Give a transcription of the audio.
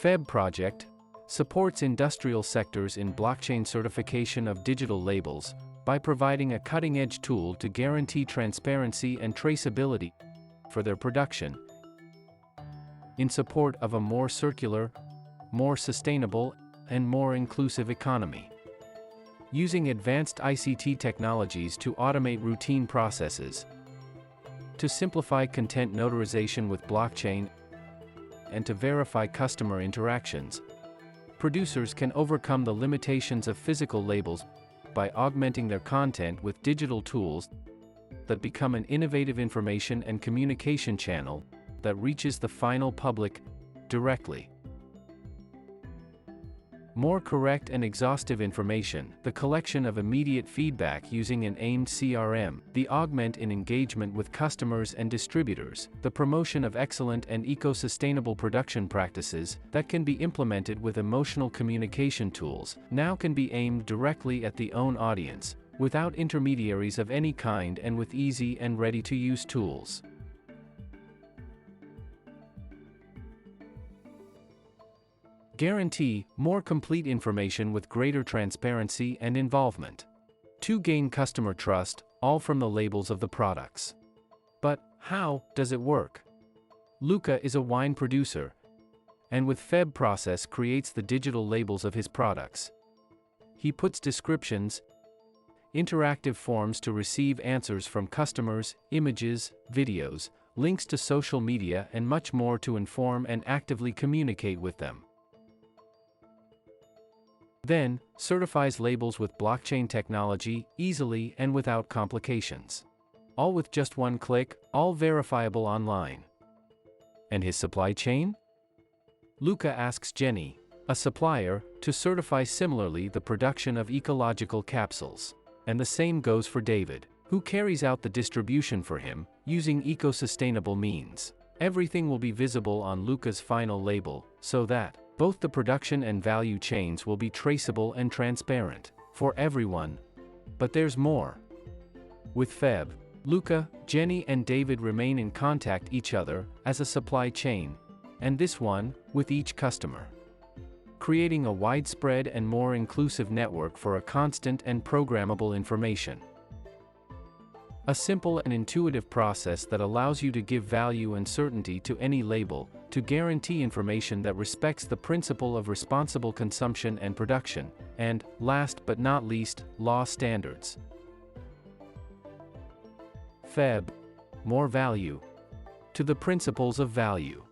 F.E.B project supports industrial sectors in blockchain certification of digital labels by providing a cutting-edge tool to guarantee transparency and traceability for their production, in support of a more circular, more sustainable, and more inclusive economy. Using advanced ICT technologies to automate routine processes, to simplify content notarization with blockchain, and to verify customer interactions, producers can overcome the limitations of physical labels by augmenting their content with digital tools that become an innovative information and communication channel that reaches the final public directly. More correct and exhaustive information, the collection of immediate feedback using an aimed CRM, the augment in engagement with customers and distributors, the promotion of excellent and eco-sustainable production practices that can be implemented with emotional communication tools, now can be aimed directly at the own audience, without intermediaries of any kind and with easy and ready-to-use tools. Guarantee more complete information with greater transparency and involvement. To gain customer trust, all from the labels of the products. But how does it work? Luca is a wine producer, and with F.E.B process creates the digital labels of his products. He puts descriptions, interactive forms to receive answers from customers, images, videos, links to social media, and much more to inform and actively communicate with them. Then, certifies labels with blockchain technology, easily and without complications. All with just one click, all verifiable online. And his supply chain? Luca asks Jenny, a supplier, to certify similarly the production of ecological capsules. And the same goes for David, who carries out the distribution for him, using eco-sustainable means. Everything will be visible on Luca's final label, so that both the production and value chains will be traceable and transparent for everyone. But there's more. With F.E.B, Luca, Jenny and David remain in contact each other as a supply chain, and this one with each customer, creating a widespread and more inclusive network for a constant and programmable information. A simple and intuitive process that allows you to give value and certainty to any label, to guarantee information that respects the principle of responsible consumption and production, and, last but not least, law standards. F.E.B. More value. To the principles of value.